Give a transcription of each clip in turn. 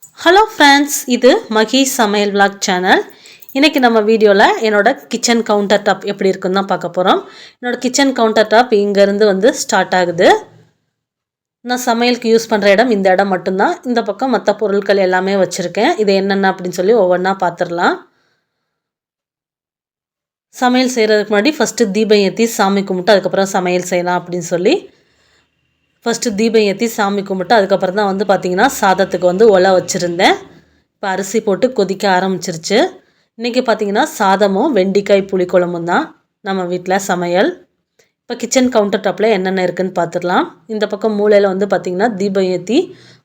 Hello friends, இது மகி சமையல் vlog channel. இன்றைக்கி நம்ம வீடியோவில் என்னோடய கிச்சன் கவுண்டர் டாப் எப்படி இருக்குன்னு தான் பார்க்க போகிறோம். என்னோடய கிச்சன் கவுண்டர் டாப் இங்கேருந்து வந்து ஸ்டார்ட் ஆகுது. நான் சமையலுக்கு யூஸ் பண்ணுற இடம் இந்த இடம் மட்டும்தான். இந்த பக்கம் மற்ற பொருட்கள் எல்லாமே வச்சுருக்கேன். இது என்னென்ன அப்படின்னு சொல்லி ஒவ்வொன்றா பார்த்துடலாம். சமையல் செய்கிறதுக்கு முன்னாடி ஃபஸ்ட்டு தீபம் ஏற்றி சாமி கும்பிட்டு அதுக்கப்புறம் சமையல் செய்யலாம் அப்படின்னு சொல்லி ஃபஸ்ட்டு தீபம் ஏற்றி சாமி கும்பிட்டு அதுக்கப்புறம் தான் வந்து பார்த்திங்கன்னா சாதத்துக்கு வந்து ஒலை வச்சுருந்தேன். இப்போ அரிசி போட்டு கொதிக்க ஆரம்பிச்சிருச்சு. இன்றைக்கி பார்த்திங்கன்னா சாதமும் வெண்டிக்காய் புளிக்குழம்பும் தான் நம்ம வீட்டில் சமையல். இப்போ கிச்சன் கவுண்டர் டாப்பில் என்னென்ன இருக்குதுன்னு பார்த்துடலாம். இந்த பக்கம் மூலையில் வந்து பார்த்திங்கன்னா தீபம் ஏற்றி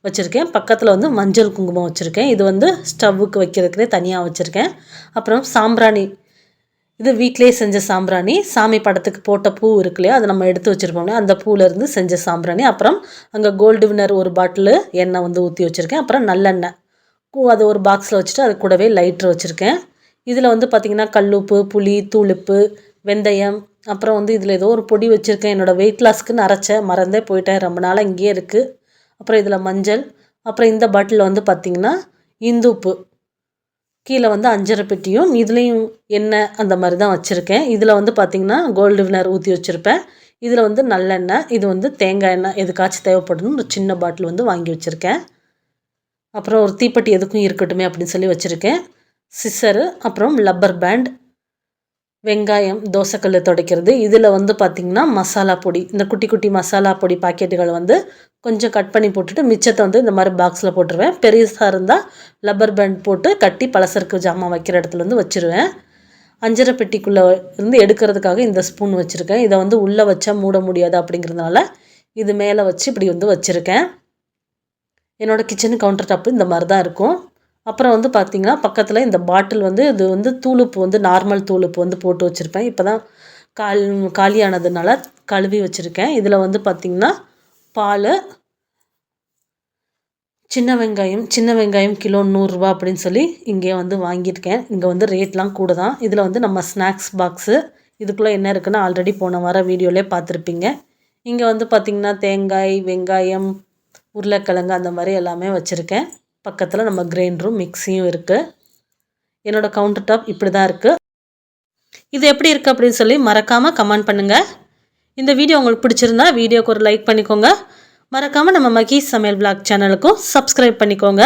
வச்சுருக்கேன். பக்கத்தில் வந்து மஞ்சள் குங்குமம் வச்சுருக்கேன். இது வந்து ஸ்டவ்வுக்கு வைக்கிறதுக்குனே தனியாக வச்சுருக்கேன். அப்புறம் சாம்பிராணி, இது வீட்டிலே செஞ்ச சாம்பிராணி. சாமி படத்துக்கு போட்ட பூ இருக்கு இல்லையா, அதை நம்ம எடுத்து வச்சுருப்போம்ல, அந்த பூவிலேருந்து செஞ்ச சாம்பிராணி. அப்புறம் அங்கே கோல்டு வினர் ஒரு பாட்டிலு எண்ணெய் வந்து ஊற்றி வச்சுருக்கேன். அப்புறம் நல்லெண்ணெய் அது ஒரு பாக்ஸில் வச்சுட்டு அது கூடவே லைட்ரு வச்சுருக்கேன். இதில் வந்து பார்த்திங்கன்னா கல்லுப்பு, புளி, தூளுப்பு, வெந்தயம், அப்புறம் வந்து இதில் ஏதோ ஒரு பொடி வச்சுருக்கேன். என்னோடய வெயிட் லாஸ்க்குன்னு அரைச்சேன், மறந்தே போயிட்டேன், ரொம்ப நாளாக இங்கேயே இருக்குது. அப்புறம் இதில் மஞ்சள், அப்புறம் இந்த பாட்டிலில் வந்து பார்த்திங்கன்னா இந்துப்பு, கீழே வந்து அஞ்சரை பெட்டியும் இதுலேயும் எண்ணெய் அந்த மாதிரி தான் வச்சுருக்கேன். இதில் வந்து பார்த்திங்கன்னா கோல்டு வினர் ஊற்றி வச்சுருப்பேன். இதில் வந்து நல்லெண்ணெய், இது வந்து தேங்காய் எண்ணெய் எதுக்காச்சும் தேவைப்படணும் ஒரு சின்ன பாட்டில் வந்து வாங்கி வச்சுருக்கேன். அப்புறம் ஒரு தீப்பெட்டி எதுக்கும் இருக்கட்டுமே அப்படின்னு சொல்லி வச்சுருக்கேன். சிசரு, அப்புறம் லப்பர் பேண்ட், வெங்காயம், தோசைக்கல் துடைக்கிறது. இதில் வந்து பார்த்திங்கன்னா மசாலா பொடி, இந்த குட்டி குட்டி மசாலா பொடி பாக்கெட்டுகள் வந்து கொஞ்சம் கட் பண்ணி போட்டுட்டு மிச்சத்தை வந்து இந்த மாதிரி பாக்ஸில் போட்டுருவேன். பெருசாக இருந்தால் லப்பர் பேண்ட் போட்டு கட்டி பலசருக்கு ஜாமான் வைக்கிற இடத்துல வந்து வச்சுருவேன். அஞ்சரை பெட்டிக்குள்ளே இருந்து எடுக்கிறதுக்காக இந்த ஸ்பூன் வச்சுருக்கேன். இதை வந்து உள்ளே வச்சா மூட முடியாது அப்படிங்கிறதுனால இது மேலே வச்சு இப்படி வந்து வச்சுருக்கேன். என்னோடய கிச்சன் கவுண்டர் டாப்பு இந்த மாதிரி தான் இருக்கும். அப்புறம் வந்து பார்த்திங்கன்னா பக்கத்தில் இந்த பாட்டில் வந்து இது வந்து தூளுப்பு வந்து நார்மல் தூளுப்பு வந்து போட்டு வச்சுருப்பேன். இப்போ தான் காலியானதுனால கழுவி வச்சுருக்கேன். இதில் வந்து பார்த்திங்கன்னா பால், சின்ன வெங்காயம் கிலோ 100 ரூபா அப்படின்னு சொல்லி இங்கே வந்து வாங்கியிருக்கேன். இங்கே வந்து ரேட்லாம் கூட தான். இதில் வந்து நம்ம ஸ்நாக்ஸ் பாக்ஸு, இதுக்குள்ளே என்ன இருக்குன்னு ஆல்ரெடி போன வாரம் வீடியோலேயே பார்த்துருப்பீங்க. இங்கே வந்து பார்த்திங்கன்னா தேங்காய், வெங்காயம், உருளைக்கிழங்கு அந்த மாதிரி எல்லாமே வச்சுருக்கேன். பக்கத்தில் நம்ம கிரைண்டரும் மிக்ஸியும் இருக்குது. என்னோடய கவுண்டர் டாப் இப்படி தான் இருக்குது. இது எப்படி இருக்குது அப்படின்னு சொல்லி மறக்காமல் கமெண்ட் பண்ணுங்கள். இந்த வீடியோ உங்களுக்கு பிடிச்சிருந்தா வீடியோக்கு ஒரு லைக் பண்ணிக்கோங்க. மறக்காமல் நம்ம மகி சமையல் விளாக் சேனலுக்கும் சப்ஸ்கிரைப் பண்ணிக்கோங்க.